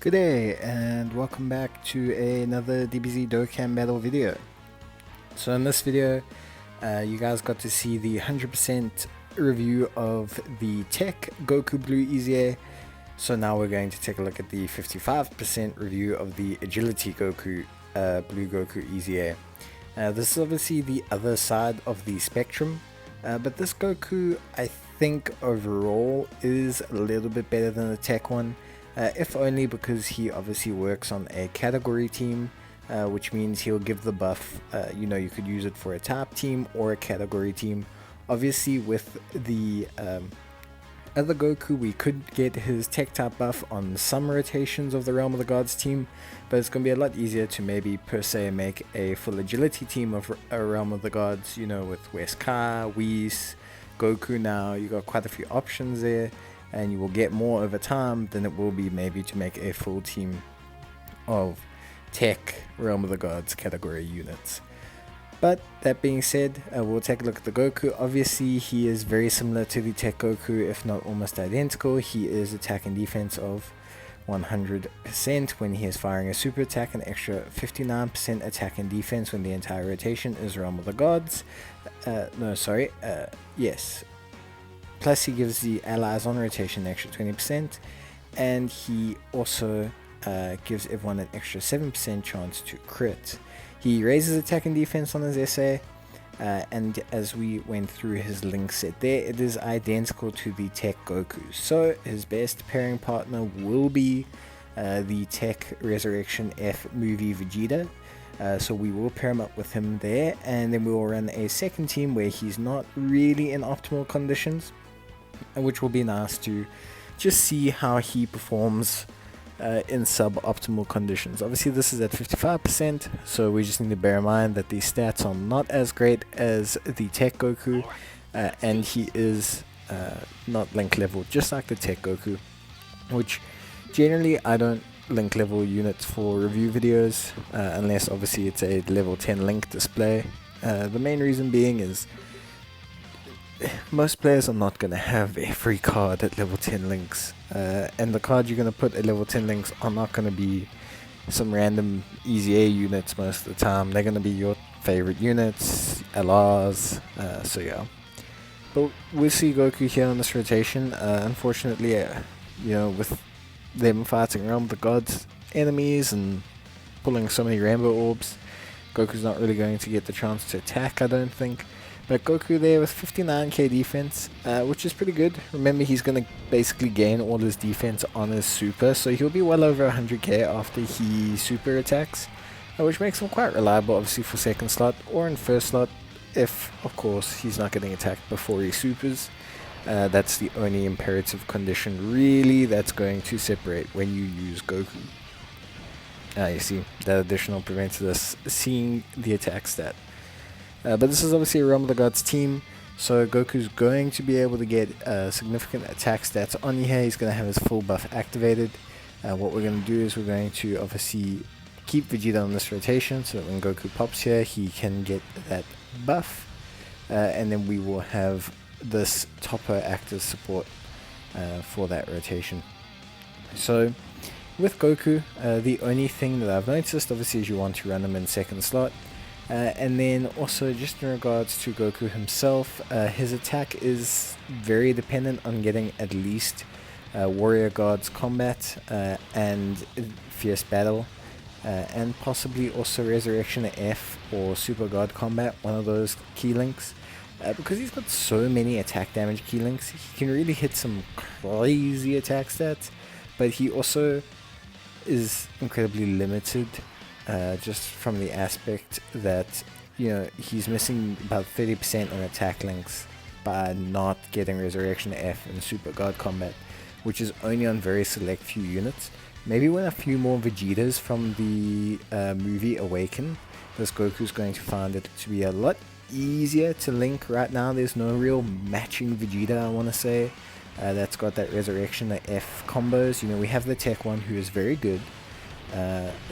Good day and welcome back to another DBZ Dokkan Battle video. So in this video, you guys got to see the 100% review of the Tech Goku Blue Easy Air. So now we're going to take a look at the 55% review of the Agility Goku Blue Goku Easy Air. This is obviously the other side of the spectrum, but this Goku I think overall is a little bit better than the Tech one. If only because he obviously works on a category team, which means he'll give the buff, you could use it for a top team or a category team. Obviously with the other Goku, we could get his tech type buff on some rotations of the Realm of the Gods team, but it's going to be a lot easier to maybe per se make a full agility team of a Realm of the Gods, with Wesker, Whis, Goku now. You got quite a few options there, and you will get more over time than it will be maybe to make a full team of Tech Realm of the Gods category units. But that being said, we'll take a look at the Goku. Obviously he is very similar to the Tech Goku, if not almost identical. He is attack and defense of 100% when he is firing a super attack, an extra 59% attack and defense when the entire rotation is Realm of the Gods. Yes. Plus he gives the allies on rotation an extra 20%, and he also gives everyone an extra 7% chance to crit. He raises attack and defense on his SA, and as we went through his link set there, it is identical to the Tech Goku. So his best pairing partner will be the Tech Resurrection F movie Vegeta. So we will pair him up with him there, and then we will run a second team where he's not really in optimal conditions, which will be nice to just see how he performs in suboptimal conditions. Obviously this is at 55%, so we just need to bear in mind that the stats are not as great as the Tech Goku, and he is not link level just like the Tech Goku, which generally I don't link level units for review videos unless obviously it's a level 10 link display. The main reason being is most players are not going to have a free card at level 10 links, and the card you're going to put at level 10 links are not going to be some random easy A units most of the time. They're going to be your favorite units, LRs, so yeah. But we'll see Goku here on this rotation. Unfortunately, with them fighting Realm of the Gods enemies and pulling so many Rainbow Orbs, Goku's not really going to get the chance to attack, I don't think. But Goku there with 59k defense, which is pretty good. Remember, he's going to basically gain all his defense on his super, so he'll be well over 100k after he super attacks, which makes him quite reliable obviously for second slot or in first slot, if of course he's not getting attacked before he supers. That's the only imperative condition really that's going to separate when you use Goku. You see, that additional prevents us seeing the attack stat. But this is obviously a Realm of the Gods team, so Goku's going to be able to get significant attack stats on here. He's going to have his full buff activated. What we're going to do is we're going to obviously keep Vegeta on this rotation so that when Goku pops here he can get that buff, and then we will have this Topper act as support for that rotation. So with Goku, the only thing that I've noticed obviously is you want to run him in second slot. And then also just in regards to Goku himself, his attack is very dependent on getting at least Warrior Gods Combat and Fierce Battle, and possibly also Resurrection F or Super God Combat, one of those key links. Because he's got so many attack damage key links, he can really hit some crazy attack stats, but he also is incredibly limited. Just from the aspect that he's missing about 30% on attack links by not getting Resurrection F and Super God Combat, which is only on very select few units. Maybe when a few more Vegetas from the movie awaken, this Goku's going to find it to be a lot easier to link. Right now there's no real matching Vegeta, I want to say, that's got that Resurrection F combos. We have the Tech one who is very good,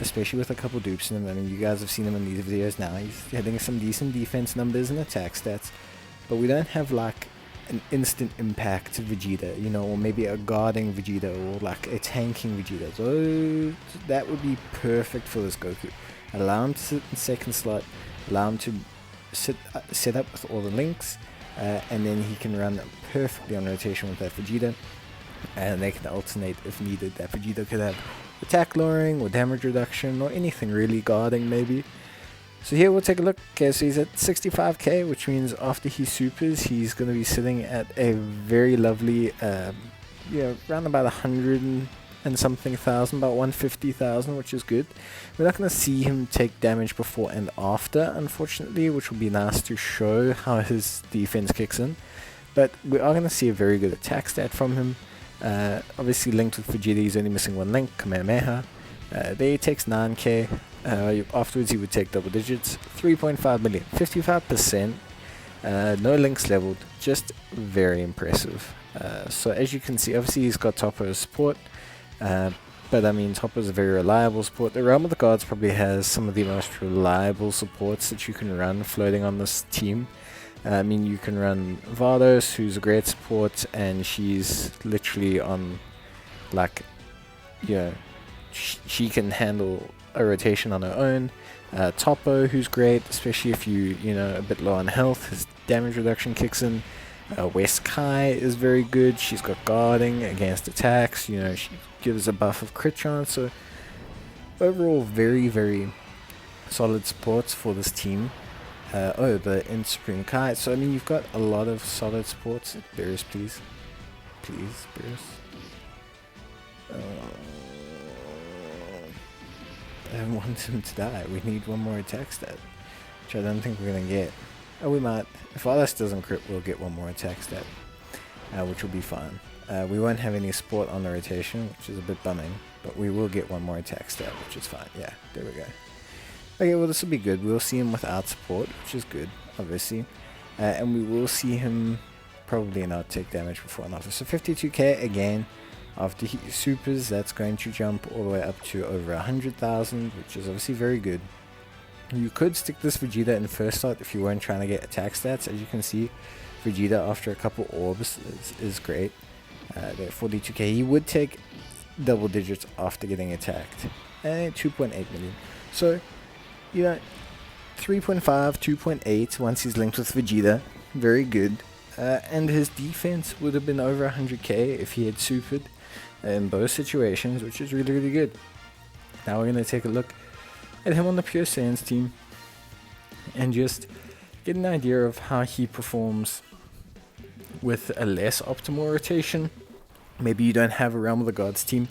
especially with a couple dupes in him. I mean, you guys have seen him in these videos now. He's hitting some decent defense numbers and attack stats, but we don't have like an instant impact Vegeta, you know, or maybe a guarding Vegeta, or like a tanking Vegeta. So that would be perfect for this Goku. Allow him to sit in second slot, allow him to set up with all the links, and then he can run perfectly on rotation with that Vegeta, and they can alternate if needed. That Vegeta could have attack lowering or damage reduction or anything really, guarding maybe. So here we'll take a look. Okay, so he's at 65k, which means after he supers, he's going to be sitting at a very lovely, around about 100 and something thousand, about 150,000, which is good. We're not going to see him take damage before and after, unfortunately, which will be nice to show how his defense kicks in. But we are going to see a very good attack stat from him. Obviously linked with Vegeta, he's only missing one link, Kamehameha. There he takes 9k. Afterwards he would take double digits, 3.5 million, 55%, no links leveled, just very impressive. So as you can see, obviously he's got Toppo's support, but I mean Toppo's a very reliable support. The Realm of the Gods probably has some of the most reliable supports that you can run floating on this team. I mean, you can run Vardos, who's a great support, and she's literally on, like, she can handle a rotation on her own. Toppo, who's great, especially if you're a bit low on health. His damage reduction kicks in. West Kai is very good. She's got guarding against attacks. She gives a buff of crit chance. So overall, very, very solid supports for this team. The in Supreme Kai. So I mean, you've got a lot of solid supports. Beerus, please, Beerus. I don't want him to die. We need one more attack stat, which I don't think we're gonna get. Oh, we might. If Ardas doesn't crit, we'll get one more attack stat, which will be fine. We won't have any support on the rotation, which is a bit bumming, but we will get one more attack stat, which is fine. Yeah, there we go. Okay, well, this will be good. We'll see him without support, which is good, obviously. And we will see him probably not take damage before and after. So 52k again. After he supers, that's going to jump all the way up to over 100,000, which is obviously very good. You could stick this Vegeta in first slot if you weren't trying to get attack stats. As you can see, Vegeta after a couple orbs is great. At 42k, he would take double digits after getting attacked. And 2.8 million. So, 3.5, 2.8 once he's linked with Vegeta. Very good. And his defense would have been over 100k if he had supered in both situations, which is really, really good. Now we're going to take a look at him on the Pure Saiyans team and just get an idea of how he performs with a less optimal rotation. Maybe you don't have a Realm of the Gods team.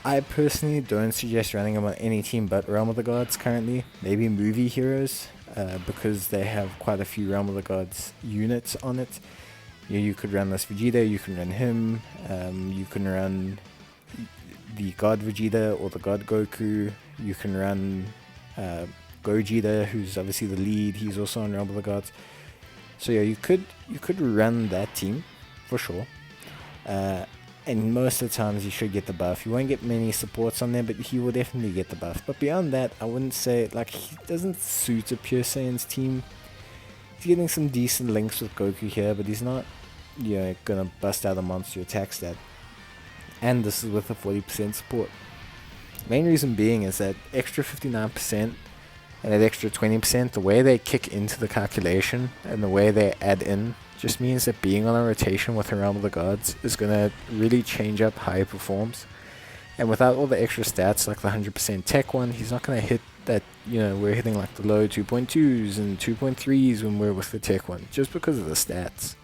I personally don't suggest running him on any team but Realm of the Gods currently. Maybe Movie Heroes, because they have quite a few Realm of the Gods units on it. You could run this Vegeta, you can run him, you can run the God Vegeta or the God Goku, you can run Gogeta, who's obviously the lead, he's also on Realm of the Gods. So yeah, you could run that team, for sure. And most of the times you should get the buff. You won't get many supports on there, but he will definitely get the buff. But beyond that, I wouldn't say, he doesn't suit a Pure Saiyans team. He's getting some decent links with Goku here, but he's not, gonna bust out a monster attack stat. And this is with a 40% support. Main reason being is that extra 59% and that extra 20%, the way they kick into the calculation and the way they add in just means that being on a rotation with the Realm of the Gods is going to really change up how he performs. And without all the extra stats, like the 100% tech one, he's not going to hit that, we're hitting like the low 2.2s and 2.3s when we're with the tech one, just because of the stats.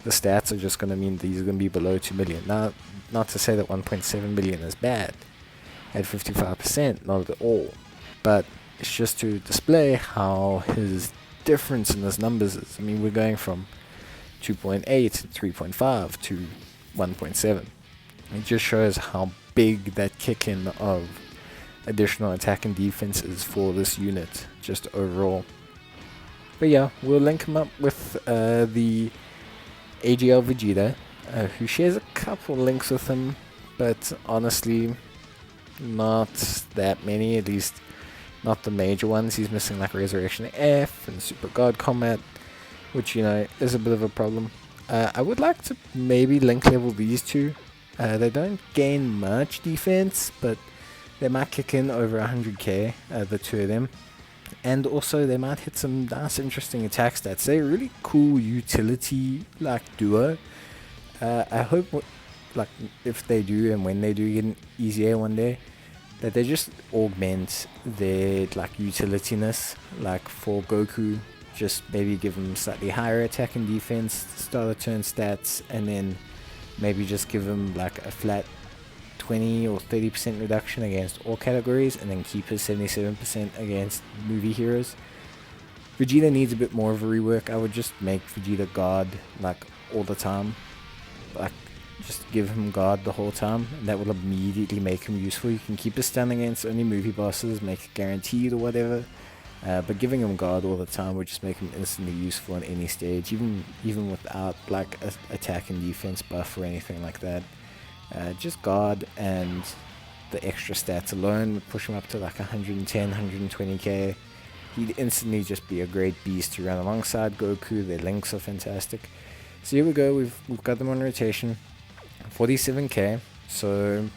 The stats are just going to mean that he's going to be below 2 million. Now, not to say that 1.7 million is bad at 55%, not at all. But it's just to display how his difference in his numbers is. I mean, we're going from 2.8 to 3.5 to 1.7. It just shows how big that kick in of additional attack and defense is for this unit, just overall. But yeah, we'll link him up with the AGL Vegeta, who shares a couple links with him, but honestly, not that many, at least not the major ones. He's missing like Resurrection F and Super God Combat. which, you know, is a bit of a problem. I would like to maybe link level these two. They don't gain much defense, but they might kick in over 100k, the two of them. And also they might hit some nice interesting attack stats. They're a really cool utility like duo. I hope like if they do and when they do get an easy A one day, that they just augment their like utilitiness. Like for Goku, just maybe give him slightly higher attack and defense, start of turn stats, and then maybe just give him like a flat 20 or 30% reduction against all categories, and then keep his 77% against movie heroes. Vegeta needs a bit more of a rework. I would just make Vegeta guard like all the time. Like just give him guard the whole time, and that will immediately make him useful. You can keep his stun against only movie bosses, make it guaranteed or whatever. But giving him guard all the time would just make him instantly useful on any stage, even without like a attack and defense buff or anything like that. Just guard and the extra stats alone would push him up to like 110, 120k. He'd instantly just be a great beast to run alongside Goku. Their links are fantastic. So here we go, we've got them on rotation. 47k, so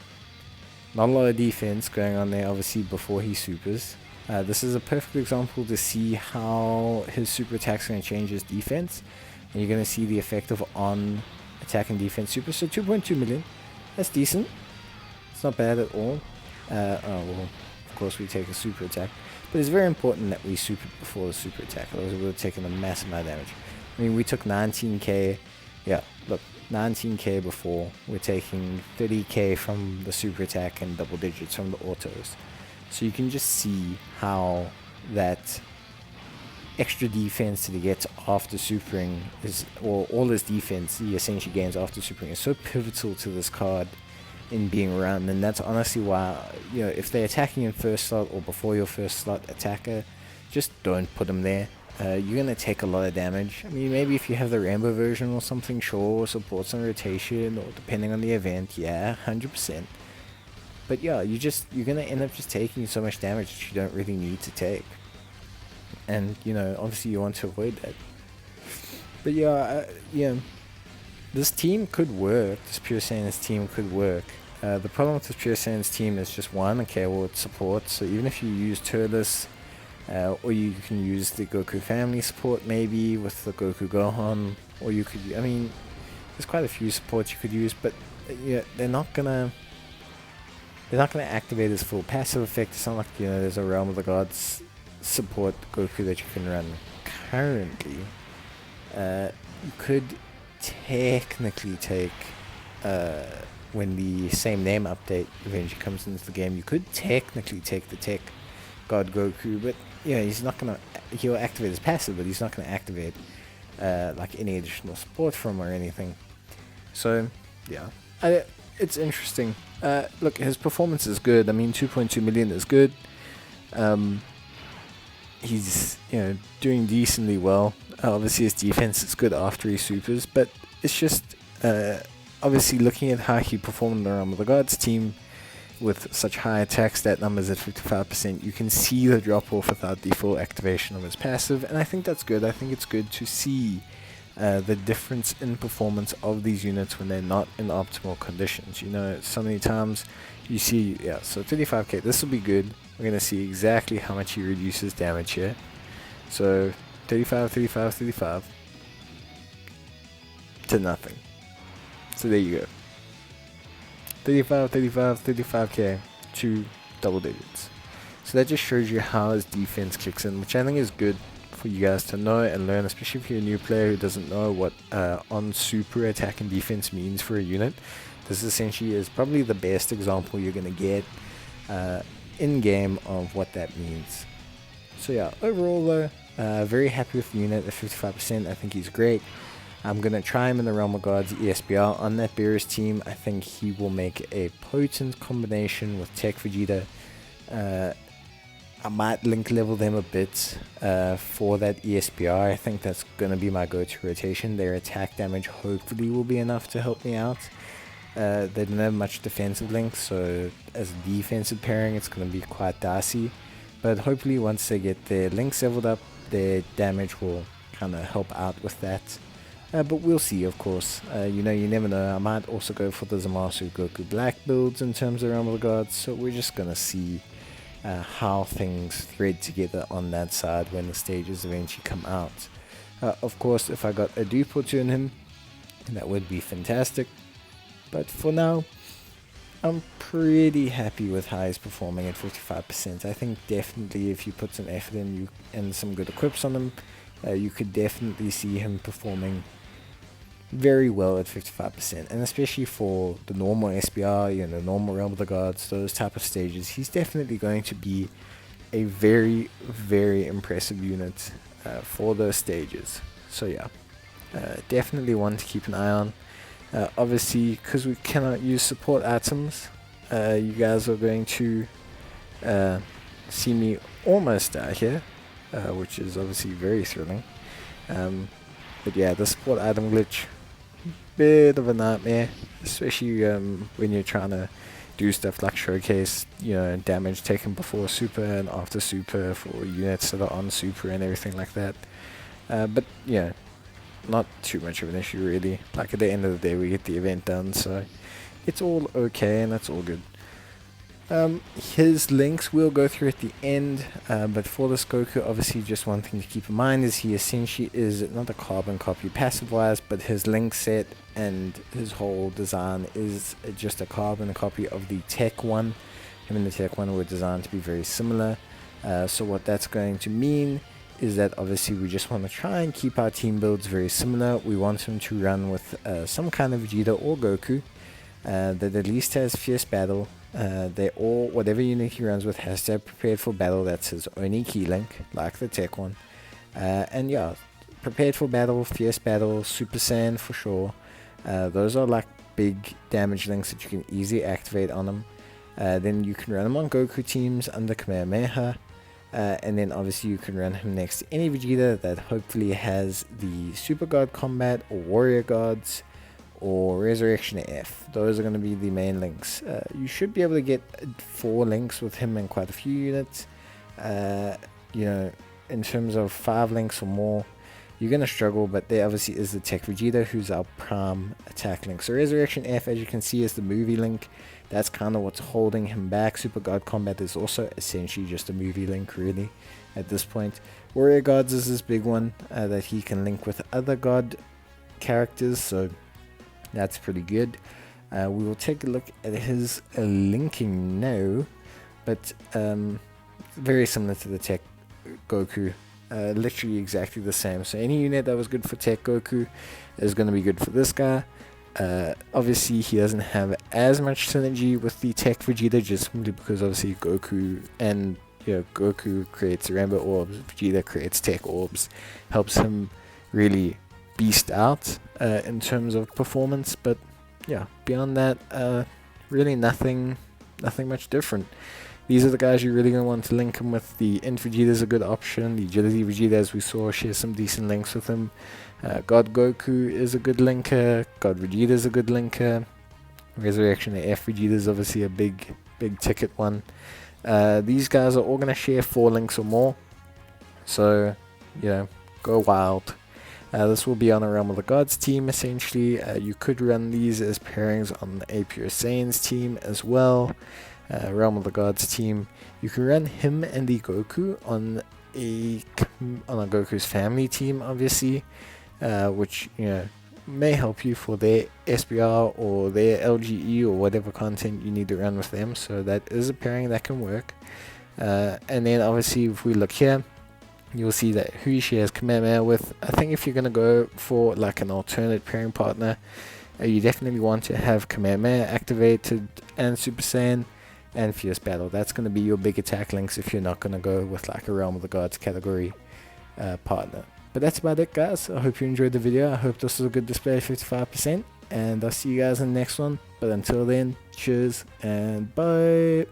not a lot of defense going on there obviously before he supers. This is a perfect example to see how his super attack's going to change his defense, and you're going to see the effect of on attack and defense super. So 2.2 million, that's decent, it's not bad at all. Oh well, of course we take a super attack, but it's very important that we super before the super attack, otherwise we would have taken a massive amount of damage. I mean, we took 19k, yeah, look, 19k before, we're taking 30k from the super attack and double digits from the autos. So you can just see how that extra defense that he gets after supering is, or all his defense he essentially gains after supering, is so pivotal to this card in being run. And that's honestly why, you know, if they're attacking in first slot or before your first slot attacker, just don't put them there. You're going to take a lot of damage. I mean, maybe if you have the Rambo version or something, sure, supports on rotation, or depending on the event, yeah, 100%. But yeah, you're going to end up just taking so much damage that you don't really need to take. And, you know, obviously you want to avoid that. But yeah, this team could work. This Pure Saiyan's team could work. The problem with this Pure Saiyan's team is just one, okay, well, it's support. So even if you use Turles, or you can use the Goku family support maybe with the Goku Gohan, or you could, I mean, there's quite a few supports you could use, but yeah, they're not gonna activate his full passive effect. It's not like, you know, there's a Realm of the Gods support Goku that you can run currently. You could technically take, when the same name update eventually comes into the game, you could technically take the Tech God Goku, but yeah, he'll activate his passive, but he's not gonna activate like any additional support from or anything. So yeah, it's interesting. Look, his performance is good. I mean, 2.2 million is good. He's, you know, doing decently well. Obviously his defense is good after he supers, but it's just obviously looking at how he performed in the Realm of the Gods team with such high attack stat numbers at 55%, you can see the drop off without the full activation of his passive, and I think that's good. I think it's good to see the difference in performance of these units when they're not in optimal conditions. You know, so many times you see, yeah, so 35k, this will be good. We're going to see exactly how much he reduces damage here. So 35, 35, 35 to nothing. So there you go. 35, 35, 35k to double digits. So that just shows you how his defense kicks in, which I think is good for you guys to know and learn, especially if you're a new player who doesn't know what on super attack and defense means for a unit. This essentially is probably the best example you're going to get in game of what that means. So yeah, overall though, very happy with the unit at 55%. I think he's great. I'm going to try him in the Realm of Gods ESBR on that Beerus team. I think he will make a potent combination with Tech Vegeta. I might link level them a bit for that ESBR. I think that's going to be my go-to rotation. Their attack damage hopefully will be enough to help me out. They don't have much defensive links, so as a defensive pairing it's going to be quite dicey. But hopefully once they get their links leveled up, their damage will kind of help out with that. But we'll see, of course. You never know. I might also go for the Zamasu Goku Black builds in terms of Realm of the Gods. So we're just going to see how things thread together on that side when the stages eventually come out. Of course, if I got a dupe or two in him, that would be fantastic. But for now, I'm pretty happy with how he's performing at 55%. I think definitely if you put some effort in and some good equips on him, you could definitely see him performing very well at 55%. And especially for the normal SBR, the normal Realm of the Gods, those type of stages, he's definitely going to be a very, very impressive unit for those stages. So yeah, definitely one to keep an eye on. Obviously, because we cannot use support items, you guys are going to see me almost die here, which is obviously very thrilling. But yeah, the support item glitch, bit of a nightmare, especially when you're trying to do stuff like showcase, damage taken before super and after super for units that are on super and everything like that. But yeah, not too much of an issue really. Like at the end of the day, we get the event done, so it's all okay and that's all good. His links we'll go through at the end, but for this Goku, obviously just one thing to keep in mind is he essentially is not a carbon copy passive wise, but his link set and his whole design is just a carbon copy of the Tech one. Him and the Tech one were designed to be very similar, so what that's going to mean is that obviously we just want to try and keep our team builds very similar. We want him to run with some kind of Vegeta or Goku that at least has Fierce Battle. Whatever unit he runs with has to have Prepared for Battle. That's his only key link, like the Tech one. And yeah, Prepared for Battle, Fierce Battle, Super Saiyan for sure. Those are like big damage links that you can easily activate on them. Then you can run them on Goku teams under Kamehameha. And then obviously you can run him next to any Vegeta that hopefully has the Super God Combat or Warrior Gods or Resurrection F. Those are going to be the main links. You should be able to get 4 links with him in quite a few units. In terms of 5 links or more, you're going to struggle, but there obviously is the Tech Vegeta, who's our prime attack link. So Resurrection F, as you can see, is the movie link. That's kind of what's holding him back. Super God Combat is also essentially just a movie link, really, at this point. Warrior Gods is this big one that he can link with other God characters, so that's pretty good. We will take a look at his linking now, but very similar to the Tech Goku. Literally exactly the same. So any unit that was good for Tech Goku is going to be good for this guy. Obviously he doesn't have as much synergy with the Tech Vegeta, just simply because obviously Goku and Goku creates Rainbow Orbs, Vegeta creates Tech Orbs, helps him really beast out in terms of performance. But yeah, beyond that, really nothing much different. These are the guys you're really going to want to link him with. The Int Vegeta is a good option. The Agility Vegeta, as we saw, shares some decent links with him. God Goku is a good linker. God Vegeta is a good linker. Resurrection F Vegeta is obviously a big ticket one. These guys are all going to share 4 links or more. So, go wild. This will be on a Realm of the Gods team, essentially. You could run these as pairings on the A Pure Saiyans team as well. Realm of the Gods team, you can run him and the Goku on a Goku's family team, obviously, which may help you for their SBR or their LGE or whatever content you need to run with them. So that is a pairing that can work. And then obviously if we look here, you'll see that who he shares Kamehameha with. I think if you're going to go for like an alternate pairing partner, you definitely want to have Kamehameha activated and Super Saiyan and Fierce Battle. That's going to be your big attack links if you're not going to go with like a Realm of the Gods category partner. But that's about it, guys. I hope you enjoyed the video. I hope this was a good display of 55%, and I'll see you guys in the next one. But until then, cheers and bye.